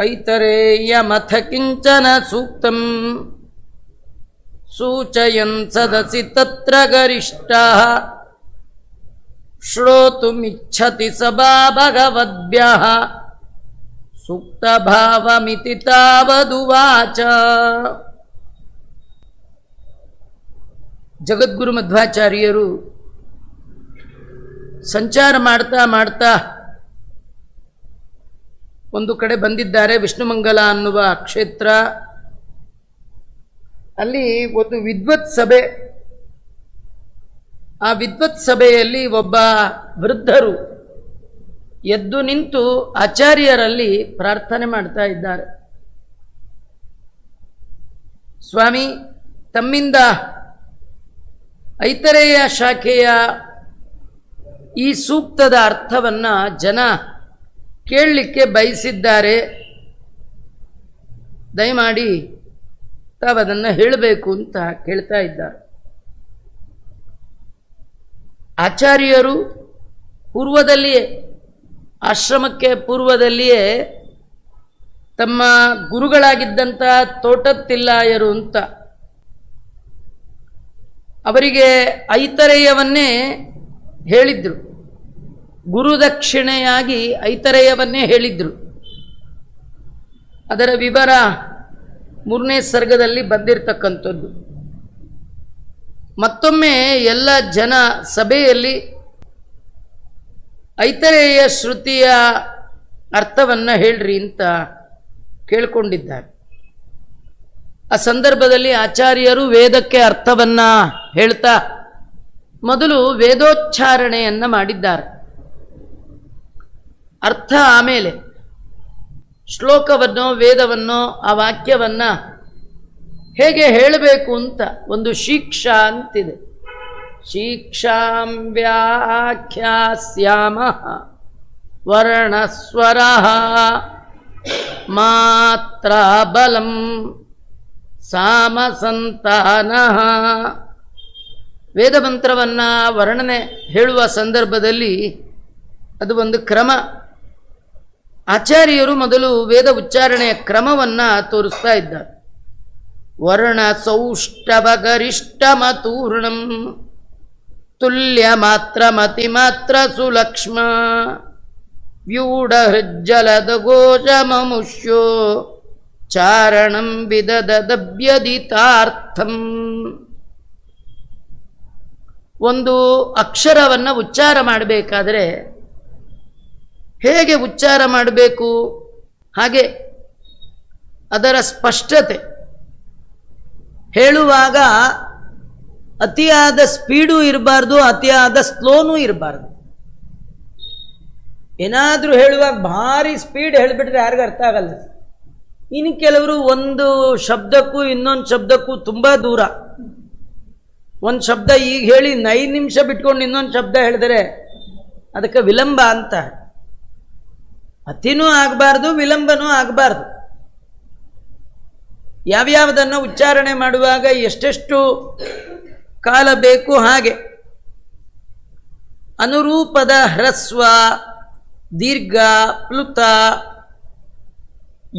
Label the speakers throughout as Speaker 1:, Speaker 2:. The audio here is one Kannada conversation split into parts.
Speaker 1: ಐತರೇಯಮಥ ಕಿಂಚನ ಸೂಕ್ತಂ ಸೂಚಯನ್ ಸದಸಿ ತತ್ರ ಗರಿಷ್ಠಃ ಶ್ರೋತುಮಿಚ್ಛತಿ ಸಭಾ ಭಗವದ್ಭ್ಯಃ ಸೂಕ್ತ ಭಾವಮಿತಿ ತಾವದುವಾಚ. ಜಗದ್ಗುರು ಮಧ್ವಾಚಾರ್ಯರು ಸಂಚಾರ ಮಾಡ್ತಾ ಮಾಡ್ತಾ ಒಂದು ಕಡೆ ಬಂದಿದ್ದಾರೆ. ವಿಷ್ಣುಮಂಗಲ ಅನ್ನುವ ಕ್ಷೇತ್ರ. ಅಲ್ಲಿ ಒಂದು ವಿದ್ವತ್ ಸಭೆ. ಆ ವಿದ್ವತ್ ಸಭೆಯಲ್ಲಿ ಒಬ್ಬ ವೃದ್ಧರು ಎದ್ದು ನಿಂತು ಆಚಾರ್ಯರಲ್ಲಿ ಪ್ರಾರ್ಥನೆ ಮಾಡ್ತಾ ಇದ್ದಾರೆ. ಸ್ವಾಮಿ, ತಮ್ಮಿಂದ ಐತರೇಯ ಶಾಖೆಯ ಈ ಸೂಕ್ತದ ಅರ್ಥವನ್ನು ಜನ ಕೇಳಲಿಕ್ಕೆ ಬಯಸಿದ್ದಾರೆ. ದಯಮಾಡಿ ತಾವದನ್ನು ಹೇಳಬೇಕು ಅಂತ ಕೇಳ್ತಾ ಇದ್ದಾರೆ. ಆಚಾರ್ಯರು ಪೂರ್ವದಲ್ಲಿಯೇ, ಆಶ್ರಮಕ್ಕೆ ಪೂರ್ವದಲ್ಲಿಯೇ ತಮ್ಮ ಗುರುಗಳಾಗಿದ್ದಂಥ ತೋಟತ್ತಿಲ್ಲಾಯರು ಅಂತ ಅವರಿಗೆ ಐತರೇಯವನ್ನೇ ಹೇಳಿದ್ರು. ಗುರುದಕ್ಷಿಣೆಯಾಗಿ ಐತರೇಯವನ್ನೇ ಹೇಳಿದ್ರು. ಅದರ ವಿವರ 3ನೇ ಸರ್ಗದಲ್ಲಿ ಬಂದಿರತಕ್ಕಂಥದ್ದು. ಮತ್ತೊಮ್ಮೆ ಎಲ್ಲ ಜನ ಸಭೆಯಲ್ಲಿ ಐತರೇಯ ಶ್ರುತಿಯ ಅರ್ಥವನ್ನು ಹೇಳ್ರಿ ಅಂತ ಕೇಳ್ಕೊಂಡಿದ್ದಾರೆ. ಆ ಸಂದರ್ಭದಲ್ಲಿ ಆಚಾರ್ಯರು ವೇದಕ್ಕೆ ಅರ್ಥವನ್ನು ಹೇಳ್ತಾ ಮೊದಲು ವೇದೋಚ್ಚಾರಣೆಯನ್ನು ಮಾಡಿದ್ದಾರೆ. ಅರ್ಥ ಆಮೇಲೆ ಶ್ಲೋಕವನ್ನು, ವೇದವನ್ನು, ಆ ವಾಕ್ಯವನ್ನು ಹೇಗೆ ಹೇಳಬೇಕು ಅಂತ ಒಂದು ಶಿಕ್ಷಾ ಅಂತಿದೆ. ಶಿಕ್ಷಾಂ ವ್ಯಾಖ್ಯಾಸ್ಯಾಮಃ ವರ್ಣಸ್ವರಃ ಮಾತ್ರಾ ಬಲಂ ಸಾಮಸಂತಾನಃ. ವೇದ ಮಂತ್ರವನ್ನು ವರ್ಣನೆ ಹೇಳುವ ಸಂದರ್ಭದಲ್ಲಿ ಅದು ಒಂದು ಕ್ರಮ. ಆಚಾರ್ಯರು ಮೊದಲು ವೇದ ಉಚ್ಚಾರಣೆಯ ಕ್ರಮವನ್ನು ತೋರಿಸ್ತಾ ಇದ್ದಾರೆ. ವರ್ಣ ಸೌಷ್ಠವ ಗರಿಷ್ಠಮತೂರ್ಣಂ ತುಲ್ಯ ಮಾತ್ರ ಮತಿ ಮಾತ್ರ ಸುಲಕ್ಷ್ಮ ವ್ಯೂಢ ಹೃಜ್ಜಲದ ಗೋಜಮಮುಷ್ಯೋ ಚಾರಣಂ ವಿದದಭ್ಯದಿತಾರ್ಥಂ. ಒಂದು ಅಕ್ಷರವನ್ನು ಉಚ್ಚಾರ ಮಾಡಬೇಕಾದರೆ ಹೇಗೆ ಉಚ್ಚಾರ ಮಾಡಬೇಕು, ಹಾಗೆ ಅದರ ಸ್ಪಷ್ಟತೆ ಹೇಳುವಾಗ ಅತಿಯಾದ ಸ್ಪೀಡು ಇರಬಾರ್ದು, ಅತಿಯಾದ ಸ್ಲೋನೂ ಇರಬಾರ್ದು. ಏನಾದರೂ ಹೇಳುವಾಗ ಭಾರಿ ಸ್ಪೀಡ್ ಹೇಳಿಬಿಟ್ರೆ ಯಾರಿಗೂ ಅರ್ಥ ಆಗಲ್ಲ. ಇನ್ನು ಕೆಲವರು ಒಂದು ಶಬ್ದಕ್ಕೂ ಇನ್ನೊಂದು ಶಬ್ದಕ್ಕೂ ತುಂಬ ದೂರ. ಒಂದು ಶಬ್ದ ಈಗ ಹೇಳಿ 5 ನಿಮಿಷ ಬಿಟ್ಕೊಂಡು ಇನ್ನೊಂದು ಶಬ್ದ ಹೇಳಿದರೆ ಅದಕ್ಕೆ ವಿಳಂಬ ಅಂತ. ಅತಿನೂ ಆಗಬಾರ್ದು, ವಿಳಂಬನೂ ಆಗಬಾರ್ದು. ಯಾವ್ಯಾವುದನ್ನು ಉಚ್ಚಾರಣೆ ಮಾಡುವಾಗ ಎಷ್ಟೆಷ್ಟು ಕಾಲ ಬೇಕು ಹಾಗೆ. ಅನುರೂಪದ ಹ್ರಸ್ವ, ದೀರ್ಘ, ಪ್ಲುತ,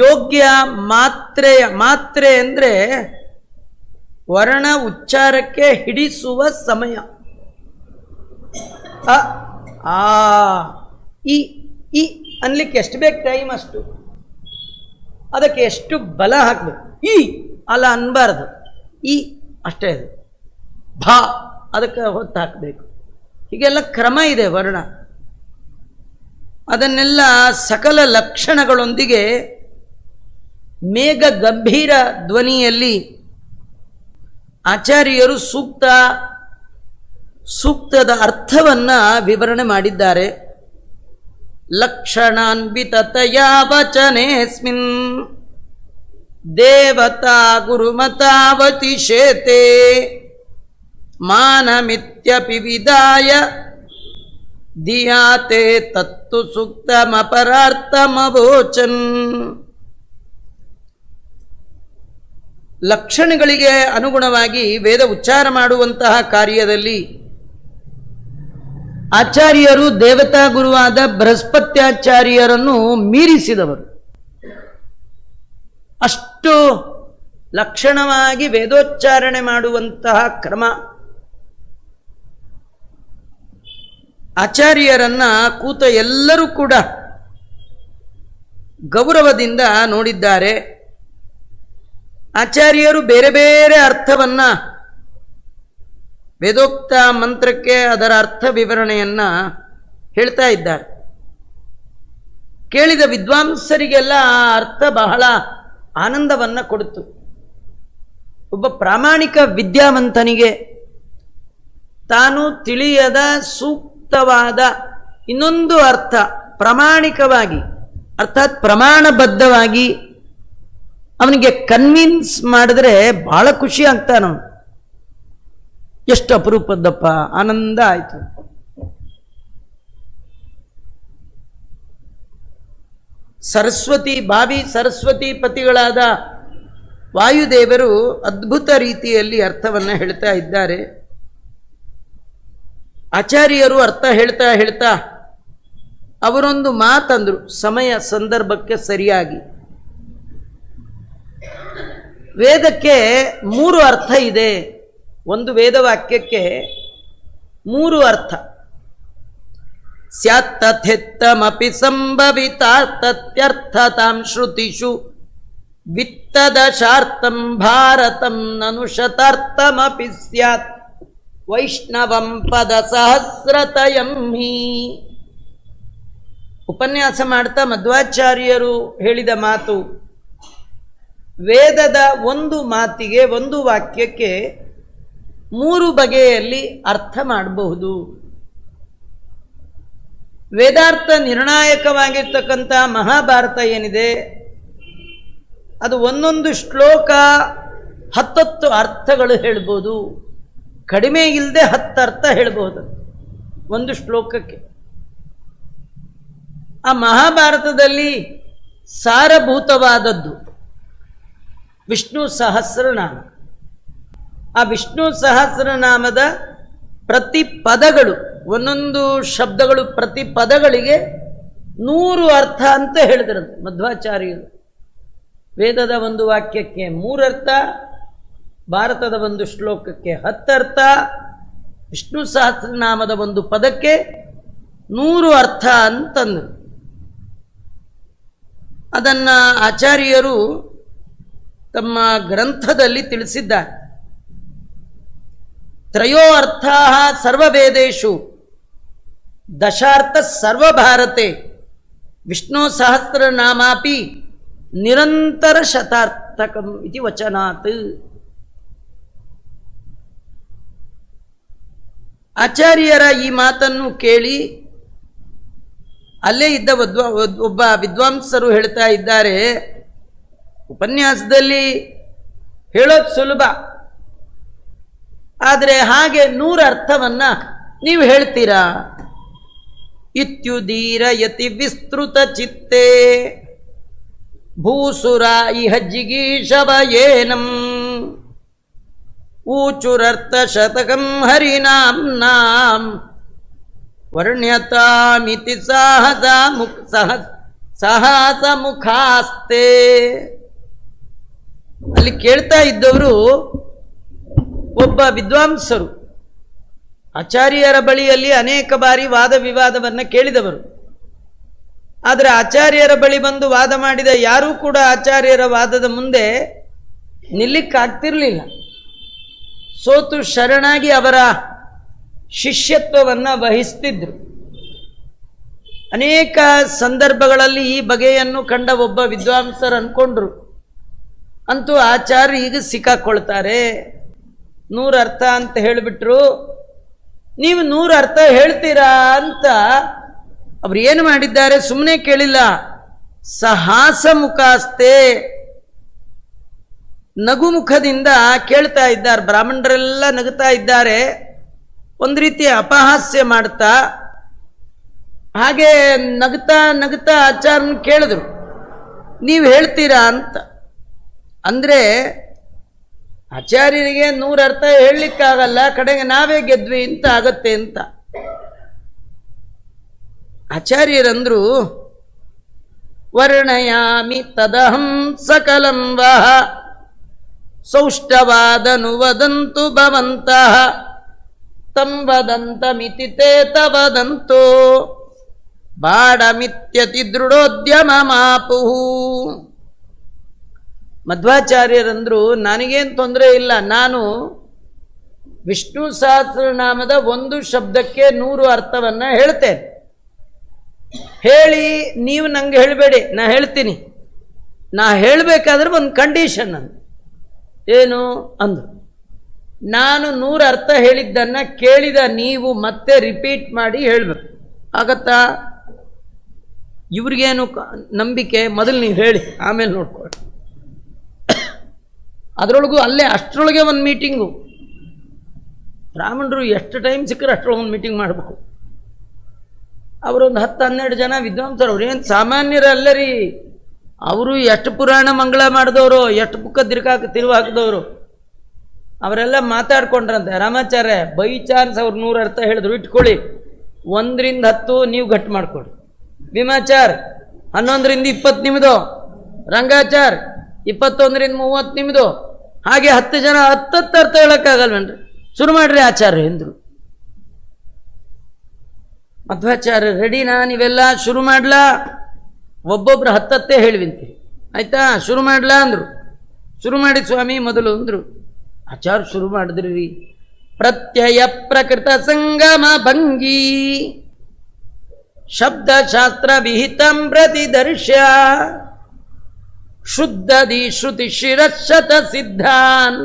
Speaker 1: ಯೋಗ್ಯ ಮಾತ್ರೆ ಅಂದರೆ ವರ್ಣ ಉಚ್ಚಾರಕ್ಕೆ ಹಿಡಿಸುವ ಸಮಯ. ಅ ಆ ಇ ಇ ಅನ್ಲಿಕ್ಕೆ ಎಷ್ಟು ಬೇಕು ಟೈಮ್ ಅಷ್ಟು, ಅದಕ್ಕೆ ಎಷ್ಟು ಬಲ ಹಾಕಬೇಕು. ಈ ಅಲ್ಲ ಅನ್ಬಾರ್ದು, ಈ ಅಷ್ಟೇ. ಅದು ಭಾ ಅದಕ್ಕೆ ಹೊತ್ತು ಹಾಕಬೇಕು. ಹೀಗೆಲ್ಲ ಕ್ರಮ ಇದೆ ವರ್ಣ. ಅದನ್ನೆಲ್ಲ ಸಕಲ ಲಕ್ಷಣಗಳೊಂದಿಗೆ ಮೇಘ ಗಂಭೀರ ಧ್ವನಿಯಲ್ಲಿ ಆಚಾರ್ಯರು ಸೂಕ್ತದ ಅರ್ಥವನ್ನು ವಿವರಣೆ ಮಾಡಿದ್ದಾರೆ. ಲಕ್ಷಣಾನ್ವಿತತಯಾ ವಚನೇಸ್ಮಿನ್ ದೇವತಾ ಗುರುಮತಾವತಿಶೇತೆ ಮಾನಮಿತ್ಯಪಿ ವಿದಾಯ ದಿಯಾತೆ ತತ್ತು ಸೂಕ್ತಮಪರಾರ್ಥಮವೋಚನ್. ಲಕ್ಷಣಗಳಿಗೆ ಅನುಗುಣವಾಗಿ ವೇದ ಉಚ್ಚಾರ ಮಾಡುವಂತಹ ಕಾರ್ಯದಲ್ಲಿ ಆಚಾರ್ಯರು ದೇವತಾ ಗುರುವಾದ ಬೃಹಸ್ಪತ್ಯಾಚಾರ್ಯರನ್ನು ಮೀರಿಸಿದವರು. ಅಷ್ಟು ಲಕ್ಷಣವಾಗಿ ವೇದೋಚ್ಚಾರಣೆ ಮಾಡುವಂತಹ ಕ್ರಮ. ಆಚಾರ್ಯರನ್ನ ಕೂತ ಎಲ್ಲರೂ ಕೂಡ ಗೌರವದಿಂದ ನೋಡಿದ್ದಾರೆ. ಆಚಾರ್ಯರು ಬೇರೆ ಬೇರೆ ಅರ್ಥವನ್ನ, ವೇದೋಕ್ತ ಮಂತ್ರಕ್ಕೆ ಅದರ ಅರ್ಥ ವಿವರಣೆಯನ್ನ ಹೇಳ್ತಾ ಇದ್ದಾರೆ. ಕೇಳಿದ ವಿದ್ವಾಂಸರಿಗೆಲ್ಲ ಆ ಅರ್ಥ ಬಹಳ ಆನಂದವನ್ನ ಕೊಡುತ್ತು. ಒಬ್ಬ ಪ್ರಾಮಾಣಿಕ ವಿದ್ಯಾವಂತನಿಗೆ ತಾನು ತಿಳಿಯದ ಸೂಕ್ತವಾದ ಇನ್ನೊಂದು ಅರ್ಥ ಪ್ರಾಮಾಣಿಕವಾಗಿ, ಅರ್ಥಾತ್ ಪ್ರಮಾಣಬದ್ಧವಾಗಿ ಅವನಿಗೆ ಕನ್ವಿನ್ಸ್ ಮಾಡಿದ್ರೆ ಬಹಳ ಖುಷಿ ಆಗ್ತಾನವನು. ಎಷ್ಟು ಅಪರೂಪದ್ದಪ್ಪ, ಆನಂದ ಆಯ್ತು. ಸರಸ್ವತಿ, ಭಾವಿ ಸರಸ್ವತಿ ಪತಿಗಳಾದ ವಾಯುದೇವರು ಅದ್ಭುತ ರೀತಿಯಲ್ಲಿ ಅರ್ಥವನ್ನು ಹೇಳ್ತಾ ಇದ್ದಾರೆ. ಆಚಾರ್ಯರು ಅರ್ಥ ಹೇಳ್ತಾ ಹೇಳ್ತಾ ಅವರೊಂದು ಮಾತಂದ್ರು ಸಮಯ ಸಂದರ್ಭಕ್ಕೆ ಸರಿಯಾಗಿ. ವೇದಕ್ಕೆ 3 ಅರ್ಥ ಇದೆ. ಒಂದು ವೇದವಾಕ್ಯಕ್ಕೆ 3 ಅರ್ಥ. ಸ್ಯಾತ್ತಥೆತ್ತಮಪಿ ಸಂಭವಿತಾರ್ಥತ್ಯರ್ಥತಾಂ ಶ್ರುತಿಷು ವಿತ್ತದಶಾರ್ಥಂ ಭಾರತಂ ನನು ಶತಾರ್ಥಮಪಿ ಸ್ಯಾತ್ ವೈಷ್ಣವಂ ಪದ ಸಹಸ್ರತಯಂ ಹಿ. ಉಪನ್ಯಾಸ ಮಾಡ್ತಾ ಮಧ್ವಾಚಾರ್ಯರು ಹೇಳಿದ ಮಾತು, ವೇದದ ಒಂದು ಮಾತಿಗೆ, ಒಂದು ವಾಕ್ಯಕ್ಕೆ 3 ಬಗೆಯಲ್ಲಿ ಅರ್ಥ ಮಾಡಬಹುದು. ವೇದಾರ್ಥ ನಿರ್ಣಾಯಕವಾಗಿರ್ತಕ್ಕಂಥ ಮಹಾಭಾರತ ಏನಿದೆ, ಅದು ಒಂದೊಂದು ಶ್ಲೋಕ 10 ಅರ್ಥಗಳು ಹೇಳ್ಬೋದು. ಕಡಿಮೆ ಇಲ್ಲದೆ 10 ಅರ್ಥ ಹೇಳ್ಬೋದು ಒಂದು ಶ್ಲೋಕಕ್ಕೆ. ಆ ಮಹಾಭಾರತದಲ್ಲಿ ಸಾರಭೂತವಾದದ್ದು ವಿಷ್ಣು ಸಹಸ್ರನಾಮ. ಆ ವಿಷ್ಣು ಸಹಸ್ರನಾಮದ ಪ್ರತಿ ಪದಗಳು, ಒಂದೊಂದು ಶಬ್ದಗಳು ಪ್ರತಿ ಪದಗಳಿಗೆ 100 ಅರ್ಥ ಅಂತ ಹೇಳಿದ್ರಂತೆ ಮಧ್ವಾಚಾರ್ಯರು. ವೇದದ ಒಂದು ವಾಕ್ಯಕ್ಕೆ 3 ಅರ್ಥ, ಭಾರತದ ಒಂದು ಶ್ಲೋಕಕ್ಕೆ 10 ಅರ್ಥ, ವಿಷ್ಣು ಸಹಸ್ರನಾಮದ ಒಂದು ಪದಕ್ಕೆ 100 ಅರ್ಥ ಅಂತಂದರು. ಅದನ್ನ ಆಚಾರ್ಯರು ತಮ್ಮ ಗ್ರಂಥದಲ್ಲಿ ತಿಳಿಸಿದ್ದಾರೆ. ತ್ರಯೋ ಅರ್ಥ ಸರ್ವವೇದೇಶು ದಶಾರ್ಥ ಸರ್ವಭಾರತೆ ವಿಷ್ಣು ಸಹಸ್ರನಾಮಾಪಿ ನಿರಂತರ ಶತಾರ್ಥಕಂ ಇತಿ ವಚನಾತ್. ಆಚಾರ್ಯರ ಈ ಮಾತನ್ನು ಕೇಳಿ ಅಲ್ಲೇ ಇದ್ದ ಒಬ್ಬ ವಿದ್ವಾಂಸರು ಹೇಳ್ತಾ ಇದ್ದಾರೆ, ಉಪನ್ಯಾಸದಲ್ಲಿ ಹೇಳೋದು ಸುಲಭ, ಆದರೆ ಹಾಗೆ 100 ಅರ್ಥವನ್ನ ನೀವು ಹೇಳ್ತೀರಾ? ಇತ್ಯುದೀರಯತಿ ವಿಸ್ತೃತ ಚಿತ್ತೇ ಭೂಸುರ ಇಹ ಜಿಗೀಷವಯೇನಂ ಊಚುರರ್ಥ ಶತಕಂ ಹರಿನಾಂನಾಂ ವರ್ಣ್ಯತಾಮಿತಿ ಸಾಹಸ ಮುಖಾಸ್ತೆ. ಅಲ್ಲಿ ಕೇಳ್ತಾ ಇದ್ದವರು ಒಬ್ಬ ವಿದ್ವಾಂಸರು, ಆಚಾರ್ಯರ ಬಳಿಯಲ್ಲಿ ಅನೇಕ ಬಾರಿ ವಾದ ವಿವಾದವನ್ನು ಕೇಳಿದವರು. ಆದರೆ ಆಚಾರ್ಯರ ಬಳಿ ಬಂದು ವಾದ ಮಾಡಿದ ಯಾರೂ ಕೂಡ ಆಚಾರ್ಯರ ವಾದದ ಮುಂದೆ ನಿಲ್ಲಿಕ್ಕಾಗ್ತಿರ್ಲಿಲ್ಲ. ಸೋತು ಶರಣಾಗಿ ಅವರ ಶಿಷ್ಯತ್ವವನ್ನು ವಹಿಸ್ತಿದ್ರು. ಅನೇಕ ಸಂದರ್ಭಗಳಲ್ಲಿ ಈ ಬಗೆಯನ್ನು ಕಂಡ ಒಬ್ಬ ವಿದ್ವಾಂಸರು ಅನ್ಕೊಂಡ್ರು, ಅಂತೂ ಆಚಾರ್ಯ ಈಗ ಸಿಕ್ಕಾಕೊಳ್ತಾರೆ, 100 ಅರ್ಥ ಅಂತ ಹೇಳಿಬಿಟ್ರು, ನೀವು 100 ಅರ್ಥ ಹೇಳ್ತೀರಾ ಅಂತ. ಅವ್ರು ಏನು ಮಾಡಿದ್ದಾರೆ, ಸುಮ್ಮನೆ ಕೇಳಿಲ್ಲ, ಸಹಾಸ ಮುಖಾಸ್ತೆ, ನಗು ಮುಖದಿಂದ ಕೇಳ್ತಾ ಇದ್ದಾರೆ. ಬ್ರಾಹ್ಮಣರೆಲ್ಲ ನಗುತ್ತಾ ಇದ್ದಾರೆ, ಒಂದು ರೀತಿಯ ಅಪಹಾಸ್ಯ ಮಾಡ್ತಾ. ಹಾಗೆ ನಗುತ್ತಾ ನಗುತ್ತಾ ಆಚಾರ್ಯನ ಕೇಳಿದ್ರು, ನೀವು ಹೇಳ್ತೀರಾ ಅಂತ. ಅಂದರೆ ಆಚಾರ್ಯರಿಗೆ 100 ಅರ್ಥ ಹೇಳಲಿಕ್ಕಾಗಲ್ಲ, ಕಡೆಗೆ ನಾವೇ ಗೆದ್ವಿ ಅಂತ ಆಗತ್ತೆ ಅಂತ. ಆಚಾರ್ಯರಂದ್ರು, ವರ್ಣಯಾಮಿ ತದಹಂ ಸಕಲಂ ವಹ ಸೌಷ್ಠವಾದನು ವದಂತು ಭವಂತಃ ತಂ ವದಂತಮಿತಿ ತೇ ತವದಂತೋ ಬಾಡಮಿತ್ಯತಿ ದೃಢೋದ್ಯಮಮಾಪುಃ. ಮಧ್ವಾಚಾರ್ಯರಂದ್ರು ನನಗೇನು ತೊಂದರೆ ಇಲ್ಲ, ನಾನು ವಿಷ್ಣು ಸಹಸ್ರನಾಮದ ಒಂದು ಶಬ್ದಕ್ಕೆ 100 ಅರ್ಥವನ್ನು ಹೇಳ್ತೇನೆ. ಹೇಳಿ ನೀವು ನಂಗೆ ಹೇಳಬೇಡಿ, ನಾ ಹೇಳ್ತೀನಿ. ನಾ ಹೇಳಬೇಕಾದ್ರೆ ಒಂದು ಕಂಡೀಷನ್ ಅಂದು ಏನು ಅಂದು, ನಾನು 100 ಅರ್ಥ ಹೇಳಿದ್ದನ್ನು ಕೇಳಿದ ನೀವು ಮತ್ತೆ ರಿಪೀಟ್ ಮಾಡಿ ಹೇಳಬೇಕು. ಆಗತ್ತಾ? ಇವ್ರಿಗೇನು ನಂಬಿಕೆ, ಮೊದಲು ನೀವು ಹೇಳಿ ಆಮೇಲೆ ನೋಡ್ಕೊಳ್ಳಿ. ಅದರೊಳಗೂ ಅಲ್ಲೇ ಅಷ್ಟರೊಳಗೆ ಒಂದು ಮೀಟಿಂಗು. ಬ್ರಾಹ್ಮಣರು ಎಷ್ಟು ಟೈಮ್ ಸಿಕ್ಕರೆ ಅಷ್ಟರೊಳಗೆ ಒಂದು ಮೀಟಿಂಗ್ ಮಾಡಬೇಕು. ಅವರೊಂದು 10-12 ಜನ ವಿದ್ವಾಂಸರು, ಅವ್ರು ಏನು ಸಾಮಾನ್ಯರಲ್ಲ ರೀ. ಅವರು ಎಷ್ಟು ಪುರಾಣ ಮಂಗಳ ಮಾಡಿದವರು, ಎಷ್ಟು ಬುಕ್ಕ ತಿರುವು ಹಾಕಿದವರು. ಅವರೆಲ್ಲ ಮಾತಾಡ್ಕೊಂಡ್ರಂತೆ. ರಾಮಾಚಾರ್ಯ ಬೈ ಚಾನ್ಸ್ ಅವ್ರು 100 ಅರ್ಥ ಹೇಳಿದ್ರು, ಇಟ್ಕೊಳ್ಳಿ, 1ರಿಂದ 10 ನೀವು ಗಟ್ಟಿ ಮಾಡ್ಕೊಳ್ಳಿ. ಭೀಮಾಚಾರ್ 11ರಿಂದ 20 ನಿಮ್ಮದು, ರಂಗಾಚಾರ್ 21ರಿಂದ 30 ನಿಮ್ಮದು. ಹಾಗೆ 10 ಜನ 10 ಅರ್ಥ ಹೇಳೋಕ್ಕಾಗಲ್ವೇನ್ರಿ? ಶುರು ಮಾಡ್ರಿ ಆಚಾರ್ಯ ಎಂದರು. ಮಧ್ವಾಚಾರ್ಯ ರೆಡಿನಾ, ನೀವೆಲ್ಲ ಶುರು ಮಾಡ್ಲಾ? ಒಬ್ಬೊಬ್ರು 10 ಹೇಳಿವಿಂತಿ, ಆಯ್ತಾ? ಶುರು ಮಾಡ್ಲಾ ಅಂದರು. ಶುರು ಮಾಡಿ ಸ್ವಾಮಿ ಮೊದಲು ಅಂದರು. ಆಚಾರ್ಯ ಶುರು ಮಾಡಿದ್ರಿ. ಪ್ರತ್ಯಯ ಪ್ರಕೃತ ಸಂಗಮ ಭಂಗಿ ಶಬ್ದಶಾಸ್ತ್ರ ವಿಹಿತಂ ಪ್ರತಿದರ್ಶ್ಯ ಶುದ್ಧದಿ ಶ್ರುತಿ ಶಿರಶತ ಸಿದ್ಧಾನ್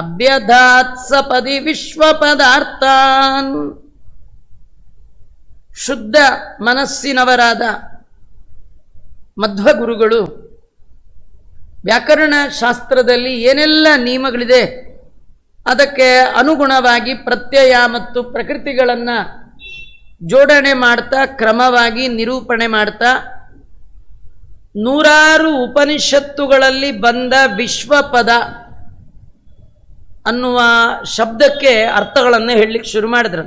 Speaker 1: ಅಭ್ಯಧಾತ್ ಸಪದಿ ವಿಶ್ವ ಪದಾರ್ಥಾನ್. ಶುದ್ಧ ಮನಸ್ಸಿನವರಾದ ಮಧ್ವಗುರುಗಳು ವ್ಯಾಕರಣ ಶಾಸ್ತ್ರದಲ್ಲಿ ಏನೆಲ್ಲ ನಿಯಮಗಳಿದೆ ಅದಕ್ಕೆ ಅನುಗುಣವಾಗಿ ಪ್ರತ್ಯಯ ಮತ್ತು ಪ್ರಕೃತಿಗಳನ್ನು ಜೋಡಣೆ ಮಾಡ್ತಾ ಕ್ರಮವಾಗಿ ನಿರೂಪಣೆ ಮಾಡ್ತಾ 100 ಉಪನಿಷತ್ತುಗಳಲ್ಲಿ ಬಂದ ವಿಶ್ವಪದ ಅನ್ನುವ ಶಬ್ದಕ್ಕೆ ಅರ್ಥಗಳನ್ನು ಹೇಳಲಿಕ್ಕೆ ಶುರು ಮಾಡಿದ್ರು.